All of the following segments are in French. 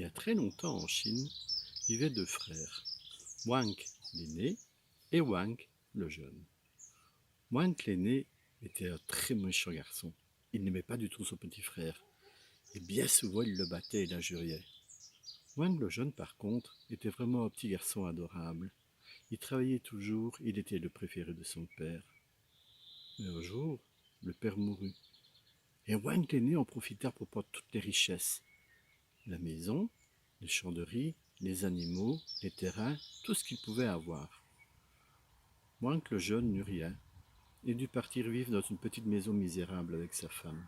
y a très longtemps en Chine, vivaient deux frères, Wang l'aîné et Wang le jeune. Wang l'aîné était un très méchant garçon. Il n'aimait pas du tout son petit frère, et bien souvent il le battait et l'injuriait. Wang le jeune, par contre, était vraiment un petit garçon adorable. Il travaillait toujours, il était le préféré de son père. Mais un jour, le père mourut, et Wang l'aîné en profita pour prendre toutes les richesses. La maison, les champs de riz, les animaux, les terrains, tout ce qu'il pouvait avoir. Wang le jeune n'eut rien, et dut partir vivre dans une petite maison misérable avec sa femme.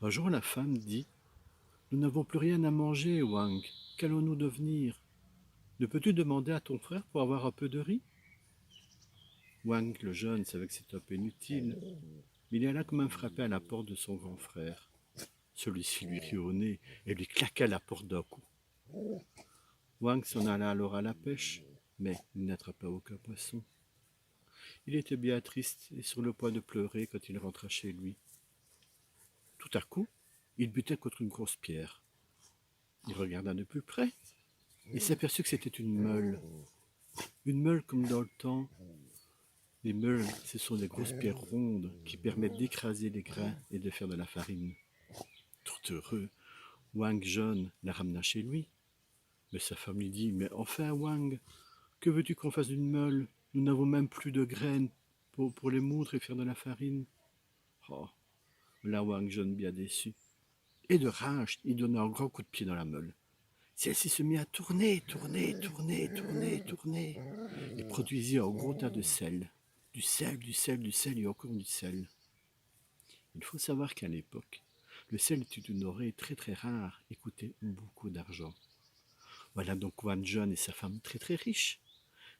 Un jour la femme dit « Nous n'avons plus rien à manger, Wang, qu'allons-nous devenir? Ne peux-tu demander à ton frère pour avoir un peu de riz ?» Wang le jeune savait que c'était un peu inutile, mais il alla quand même frapper à la porte de son grand frère. Celui-ci lui rit au nez et lui claqua la porte d'un coup. Wang s'en alla alors à la pêche, mais il n'attrapa aucun poisson. Il était bien triste et sur le point de pleurer quand il rentra chez lui. Tout à coup, il buta contre une grosse pierre. Il regarda de plus près et s'aperçut que c'était une meule. Une meule comme dans le temps. Les meules, ce sont des grosses pierres rondes qui permettent d'écraser les grains et de faire de la farine. Tout heureux, Wang jeune la ramena chez lui. Mais sa femme lui dit « Mais enfin, Wang, que veux-tu qu'on fasse d'une meule? Nous n'avons même plus de graines pour les moudre et faire de la farine. » Oh, la Wang jeune bien déçu. Et de rage, il donna un grand coup de pied dans la meule. Celle-ci se mit à tourner, tourner, et produisit un gros tas de sel. Du sel et encore du sel. Il faut savoir qu'à l'époque, le sel était une denrée très très rare et coûtait beaucoup d'argent. Voilà donc Wang jeune et sa femme très très riches.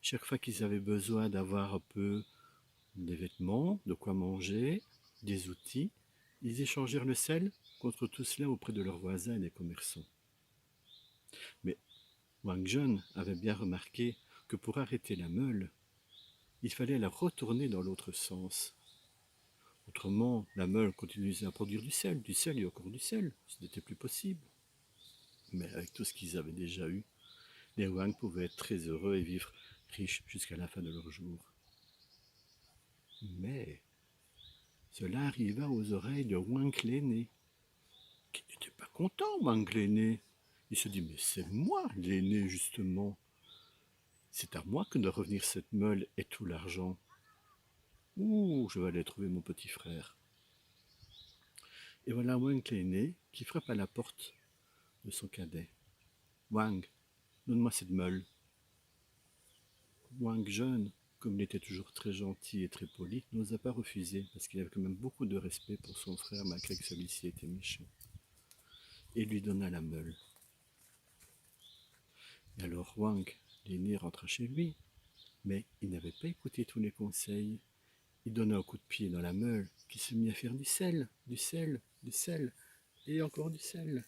Chaque fois qu'ils avaient besoin d'avoir un peu des vêtements, de quoi manger, des outils, ils échangèrent le sel contre tout cela auprès de leurs voisins et des commerçants. Mais Wang jeune avait bien remarqué que pour arrêter la meule, il fallait la retourner dans l'autre sens. Autrement, la meule continuait à produire du sel et encore du sel. Ce n'était plus possible. Mais avec tout ce qu'ils avaient déjà eu, les Wang pouvaient être très heureux et vivre riches jusqu'à la fin de leur jour. Mais cela arriva aux oreilles de Wang l'aîné, qui n'était pas content, Wang l'aîné. Il se dit « Mais c'est moi l'aîné, justement. C'est à moi que doit revenir cette meule et tout l'argent. Ouh, je vais aller trouver mon petit frère. » Et voilà Wang l'aîné qui frappe à la porte de son cadet. « Wang, donne-moi cette meule. » Wang jeune, comme il était toujours très gentil et très poli, n'osa pas refuser, parce qu'il avait quand même beaucoup de respect pour son frère, malgré que celui-ci était méchant. Et lui donna la meule. Et alors Wang, l'aîné, rentra chez lui, mais il n'avait pas écouté tous les conseils. Il donna un coup de pied dans la meule, qui se mit à faire du sel, et encore du sel,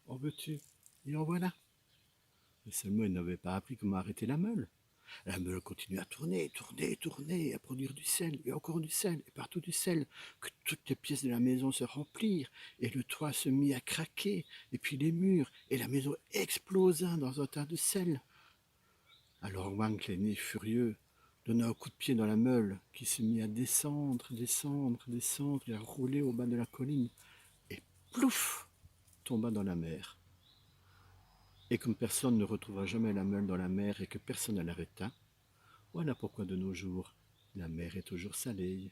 en veux-tu, et en voilà. Mais seulement il n'avait pas appris comment arrêter la meule. La meule continue à tourner, à produire du sel, et encore du sel, et partout du sel, que toutes les pièces de la maison se remplirent, et le toit se mit à craquer, et puis les murs, et la maison explosa dans un tas de sel. Alors Wang l'aîné, furieux, donna un coup de pied dans la meule, qui se mit à descendre, et à rouler au bas de la colline, et plouf, tomba dans la mer. Et comme personne ne retrouvera jamais la meule dans la mer et que personne ne l'arrêta, voilà pourquoi de nos jours, la mer est toujours salée.